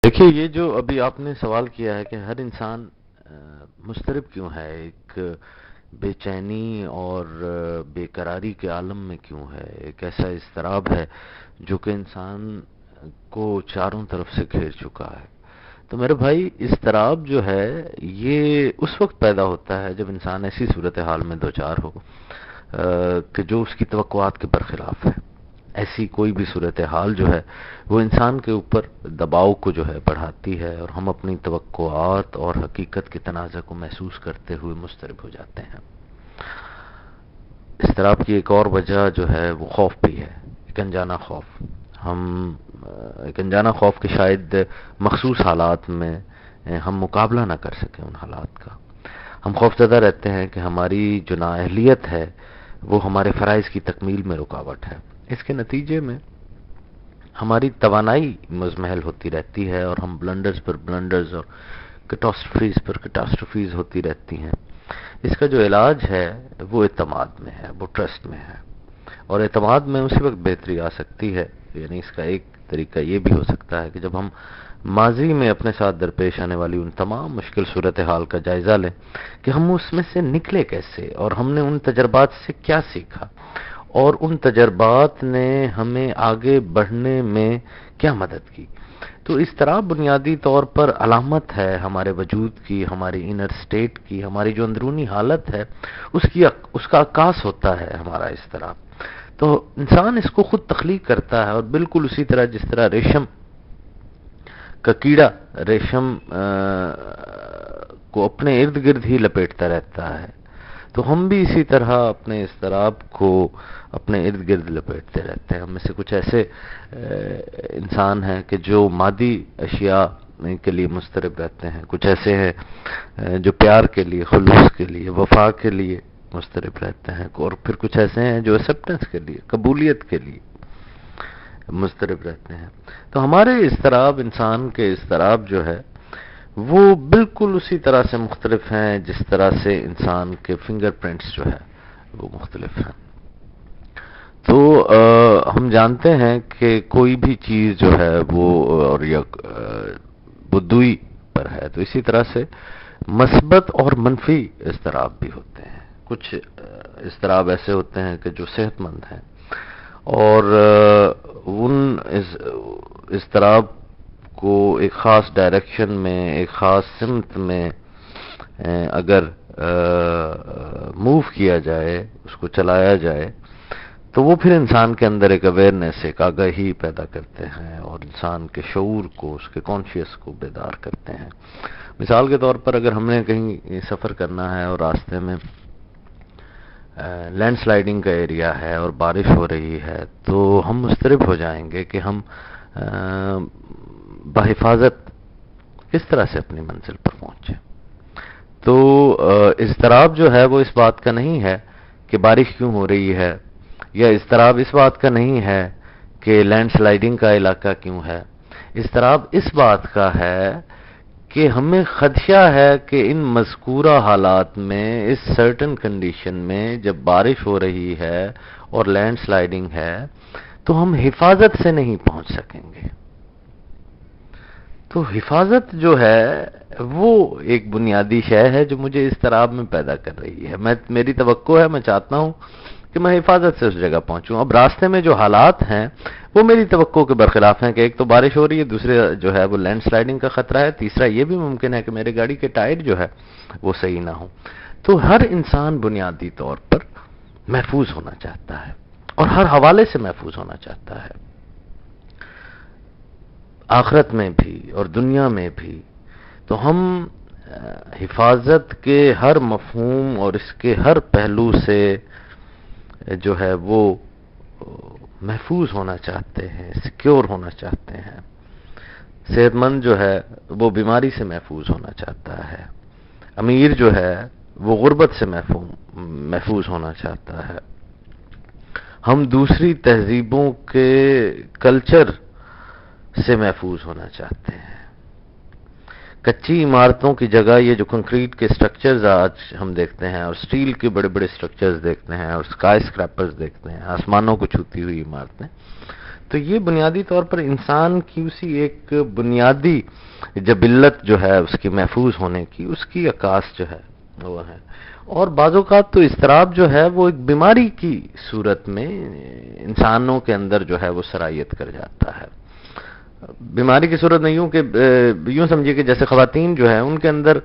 دیکھیے، یہ جو ابھی آپ نے سوال کیا ہے کہ ہر انسان مضطرب کیوں ہے، ایک بے چینی اور بے قراری کے عالم میں کیوں ہے، ایک ایسا اضطراب ہے جو کہ انسان کو چاروں طرف سے گھیر چکا ہے۔ تو میرے بھائی، اضطراب جو ہے یہ اس وقت پیدا ہوتا ہے جب انسان ایسی صورتحال میں دوچار ہو کہ جو اس کی توقعات کے برخلاف ہے۔ ایسی کوئی بھی صورتحال جو ہے وہ انسان کے اوپر دباؤ کو جو ہے بڑھاتی ہے، اور ہم اپنی توقعات اور حقیقت کے تنازع کو محسوس کرتے ہوئے مضطرب ہو جاتے ہیں۔ اضطراب کی ایک اور وجہ جو ہے وہ خوف بھی ہے، ایک انجانہ خوف۔ ہم ایک انجانہ خوف کہ شاید مخصوص حالات میں ہم مقابلہ نہ کر سکیں ان حالات کا۔ ہم خوفزدہ رہتے ہیں کہ ہماری جو نااہلیت ہے وہ ہمارے فرائض کی تکمیل میں رکاوٹ ہے۔ اس کے نتیجے میں ہماری توانائی مزمحل ہوتی رہتی ہے، اور ہم بلنڈرز پر بلنڈرز اور کٹاسٹرفیز پر کٹاسٹرفیز ہوتی رہتی ہیں۔ اس کا جو علاج ہے وہ اعتماد میں ہے، وہ ٹرسٹ میں ہے، اور اعتماد میں اسی وقت بہتری آ سکتی ہے، یعنی اس کا ایک طریقہ یہ بھی ہو سکتا ہے کہ جب ہم ماضی میں اپنے ساتھ درپیش آنے والی ان تمام مشکل صورتحال کا جائزہ لیں کہ ہم اس میں سے نکلے کیسے، اور ہم نے ان تجربات سے کیا سیکھا، اور ان تجربات نے ہمیں آگے بڑھنے میں کیا مدد کی۔ تو اضطراب بنیادی طور پر علامت ہے ہمارے وجود کی، ہماری انر سٹیٹ کی، ہماری جو اندرونی حالت ہے اس کا عکاس ہوتا ہے ہمارا اضطراب۔ تو انسان اس کو خود تخلیق کرتا ہے، اور بالکل اسی طرح جس طرح ریشم کا کیڑا ریشم کو اپنے ارد گرد ہی لپیٹتا رہتا ہے، تو ہم بھی اسی طرح اپنے اضطراب کو اپنے ارد گرد لپیٹتے رہتے ہیں۔ ہم میں سے کچھ ایسے انسان ہیں کہ جو مادی اشیاء کے لیے مضطرب رہتے ہیں، کچھ ایسے ہیں جو پیار کے لیے، خلوص کے لیے، وفا کے لیے مضطرب رہتے ہیں، اور پھر کچھ ایسے ہیں جو ایکسیپٹنس کے لیے، قبولیت کے لیے مضطرب رہتے ہیں۔ تو ہمارے اضطراب، انسان کے اضطراب جو ہے وہ بالکل اسی طرح سے مختلف ہیں جس طرح سے انسان کے فنگر پرنٹس جو ہے وہ مختلف ہیں۔ تو ہم جانتے ہیں کہ کوئی بھی چیز جو ہے وہ دوئی پر ہے، تو اسی طرح سے مثبت اور منفی اضطراب بھی ہوتے ہیں۔ کچھ اضطراب ایسے ہوتے ہیں کہ جو صحت مند ہیں، اور ان اضطراب کو ایک خاص ڈائریکشن میں، ایک خاص سمت میں اگر موو کیا جائے، اس کو چلایا جائے، تو وہ پھر انسان کے اندر ایک اویئرنیس، ایک آگاہی پیدا کرتے ہیں، اور انسان کے شعور کو، اس کے کانشیس کو بیدار کرتے ہیں۔ مثال کے طور پر اگر ہم نے کہیں سفر کرنا ہے اور راستے میں لینڈ سلائیڈنگ کا ایریا ہے اور بارش ہو رہی ہے، تو ہم مضطرب ہو جائیں گے کہ ہم بحفاظت کس طرح سے اپنی منزل پر پہنچیں۔ تو اضطراب جو ہے وہ اس بات کا نہیں ہے کہ بارش کیوں ہو رہی ہے، یا اضطراب اس بات کا نہیں ہے کہ لینڈ سلائیڈنگ کا علاقہ کیوں ہے۔ اضطراب اس بات کا ہے کہ ہمیں خدشہ ہے کہ ان مذکورہ حالات میں، اس سرٹن کنڈیشن میں، جب بارش ہو رہی ہے اور لینڈ سلائیڈنگ ہے، تو ہم حفاظت سے نہیں پہنچ سکیں گے۔ تو حفاظت جو ہے وہ ایک بنیادی شے ہے جو مجھے اضطراب میں پیدا کر رہی ہے۔ میری توقع ہے، میں چاہتا ہوں کہ میں حفاظت سے اس جگہ پہنچوں۔ اب راستے میں جو حالات ہیں وہ میری توقع کے برخلاف ہیں کہ ایک تو بارش ہو رہی ہے، دوسرے جو ہے وہ لینڈ سلائیڈنگ کا خطرہ ہے، تیسرا یہ بھی ممکن ہے کہ میرے گاڑی کے ٹائر جو ہے وہ صحیح نہ ہوں۔ تو ہر انسان بنیادی طور پر محفوظ ہونا چاہتا ہے، اور ہر حوالے سے محفوظ ہونا چاہتا ہے، آخرت میں بھی اور دنیا میں بھی۔ تو ہم حفاظت کے ہر مفہوم اور اس کے ہر پہلو سے جو ہے وہ محفوظ ہونا چاہتے ہیں، سیکیور ہونا چاہتے ہیں۔ صحت مند جو ہے وہ بیماری سے محفوظ ہونا چاہتا ہے، امیر جو ہے وہ غربت سے محفوظ ہونا چاہتا ہے۔ ہم دوسری تہذیبوں کے کلچر سے محفوظ ہونا چاہتے ہیں۔ کچی عمارتوں کی جگہ یہ جو کنکریٹ کے سٹرکچرز آج ہم دیکھتے ہیں، اور سٹیل کے بڑے بڑے سٹرکچرز دیکھتے ہیں، اور سکائی سکریپرز دیکھتے ہیں، آسمانوں کو چھوتی ہوئی عمارتیں، تو یہ بنیادی طور پر انسان کی اسی ایک بنیادی جبلت جو ہے اس کی محفوظ ہونے کی، اس کی عکاس جو ہے وہ ہے۔ اور بعض اوقات تو اضطراب جو ہے وہ ایک بیماری کی صورت میں انسانوں کے اندر جو ہے وہ سرایت کر جاتا ہے۔ بیماری کی صورت میں یوں سمجھیے کہ جیسے خواتین جو ہے ان کے اندر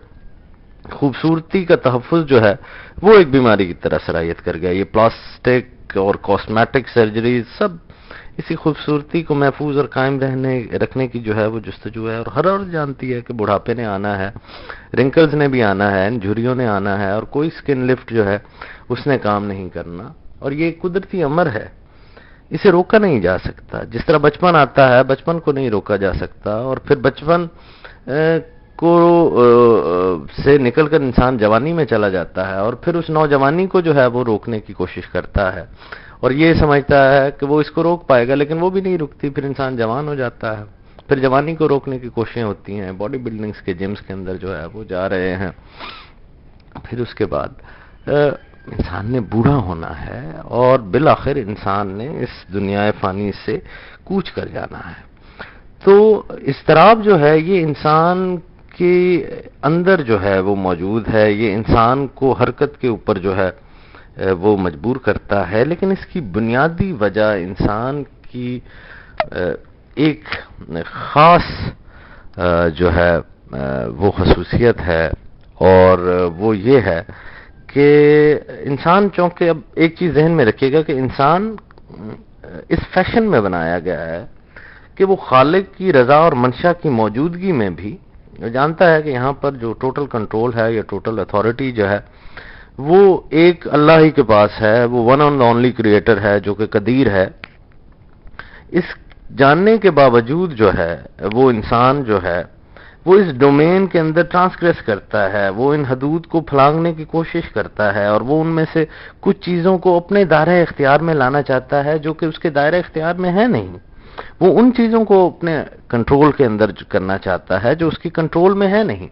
خوبصورتی کا تحفظ جو ہے وہ ایک بیماری کی طرح سرایت کر گیا۔ یہ پلاسٹک اور کاسمیٹک سرجریز سب اسی خوبصورتی کو محفوظ اور قائم رکھنے کی جو ہے وہ جستجو ہے، اور ہر عورت جانتی ہے کہ بڑھاپے نے آنا ہے، رنکلز نے بھی آنا ہے، جھریوں نے آنا ہے، اور کوئی سکن لفٹ جو ہے اس نے کام نہیں کرنا، اور یہ قدرتی امر ہے، اسے روکا نہیں جا سکتا۔ جس طرح بچپن آتا ہے، بچپن کو نہیں روکا جا سکتا، اور پھر بچپن کو سے نکل کر انسان جوانی میں چلا جاتا ہے، اور پھر اس نوجوانی کو جو ہے وہ روکنے کی کوشش کرتا ہے، اور یہ سمجھتا ہے کہ وہ اس کو روک پائے گا، لیکن وہ بھی نہیں رکتی، پھر انسان جوان ہو جاتا ہے، پھر جوانی کو روکنے کی کوششیں ہوتی ہیں، باڈی بلڈنگز کے جمز کے اندر جو ہے وہ جا رہے ہیں، پھر اس کے بعد انسان نے بوڑھا ہونا ہے، اور بالآخر انسان نے اس دنیا فانی سے کوچ کر جانا ہے۔ تو اضطراب جو ہے یہ انسان کے اندر جو ہے وہ موجود ہے، یہ انسان کو حرکت کے اوپر جو ہے وہ مجبور کرتا ہے، لیکن اس کی بنیادی وجہ انسان کی ایک خاص جو ہے وہ خصوصیت ہے، اور وہ یہ ہے کہ انسان، چونکہ اب ایک چیز ذہن میں رکھیے گا کہ انسان اس فیشن میں بنایا گیا ہے کہ وہ خالق کی رضا اور منشا کی موجودگی میں بھی جانتا ہے کہ یہاں پر جو ٹوٹل کنٹرول ہے یا ٹوٹل اتھارٹی جو ہے وہ ایک اللہ ہی کے پاس ہے، وہ ون اینڈ اونلی کریٹر ہے جو کہ قدیر ہے۔ اس جاننے کے باوجود جو ہے وہ انسان جو ہے وہ اس ڈومین کے اندر ٹرانسگریس کرتا ہے، وہ ان حدود کو پھلانگنے کی کوشش کرتا ہے، اور وہ ان میں سے کچھ چیزوں کو اپنے دائرہ اختیار میں لانا چاہتا ہے جو کہ اس کے دائرہ اختیار میں ہے نہیں۔ وہ ان چیزوں کو اپنے کنٹرول کے اندر کرنا چاہتا ہے جو اس کی کنٹرول میں ہے نہیں۔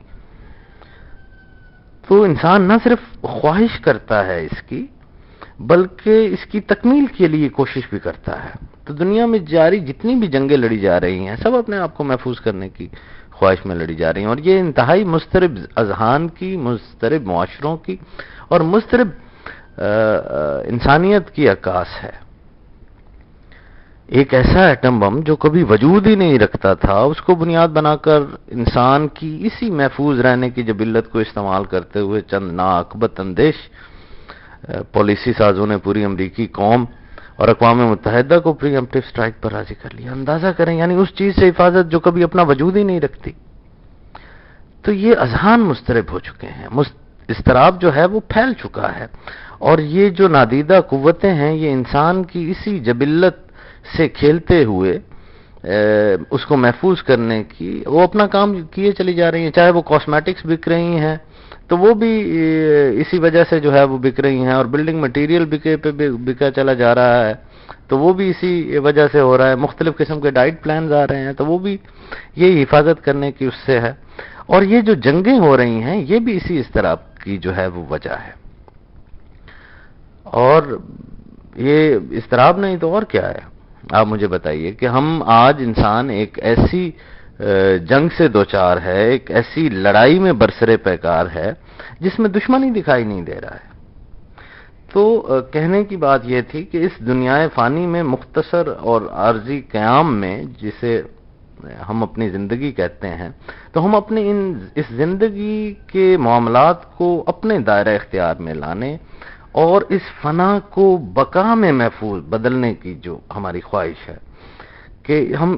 تو انسان نہ صرف خواہش کرتا ہے اس کی، بلکہ اس کی تکمیل کے لیے کوشش بھی کرتا ہے۔ تو دنیا میں جاری جتنی بھی جنگیں لڑی جا رہی ہیں، سب اپنے آپ کو محفوظ کرنے کی خواہش میں لڑی جا رہی ہیں، اور یہ انتہائی مضطرب اذہان کی، مضطرب معاشروں کی، اور مضطرب انسانیت کی عکاس ہے۔ ایک ایسا ایٹم بم جو کبھی وجود ہی نہیں رکھتا تھا، اس کو بنیاد بنا کر انسان کی اسی محفوظ رہنے کی جبلت کو استعمال کرتے ہوئے چند نااقبت اندیش پالیسی سازوں نے پوری امریکی قوم اور اقوام متحدہ کو پری ایمپٹیو سٹرائک پر راضی کر لیا۔ اندازہ کریں، یعنی اس چیز سے حفاظت جو کبھی اپنا وجود ہی نہیں رکھتی۔ تو یہ اذہان مضطرب ہو چکے ہیں، اضطراب جو ہے وہ پھیل چکا ہے، اور یہ جو نادیدہ قوتیں ہیں یہ انسان کی اسی جبلت سے کھیلتے ہوئے اس کو محفوظ کرنے کی وہ اپنا کام کیے چلی جا رہی ہیں۔ چاہے وہ کاسمیٹکس بک رہی ہیں تو وہ بھی اسی وجہ سے جو ہے وہ بک رہی ہیں، اور بلڈنگ مٹیریل بکا چلا جا رہا ہے تو وہ بھی اسی وجہ سے ہو رہا ہے۔ مختلف قسم کے ڈائٹ پلانز آ رہے ہیں تو وہ بھی یہی حفاظت کرنے کی اس سے ہے، اور یہ جو جنگیں ہو رہی ہیں یہ بھی اسی اضطراب کی جو ہے وہ وجہ ہے۔ اور یہ اضطراب نہیں تو اور کیا ہے؟ آپ مجھے بتائیے کہ ہم آج انسان ایک ایسی جنگ سے دوچار ہے، ایک ایسی لڑائی میں برسرے پیکار ہے جس میں دشمن ہی دکھائی نہیں دے رہا ہے۔ تو کہنے کی بات یہ تھی کہ اس دنیا فانی میں مختصر اور عارضی قیام میں، جسے ہم اپنی زندگی کہتے ہیں، تو ہم اپنی اس زندگی کے معاملات کو اپنے دائرہ اختیار میں لانے اور اس فنا کو بقا میں محفوظ بدلنے کی جو ہماری خواہش ہے کہ ہم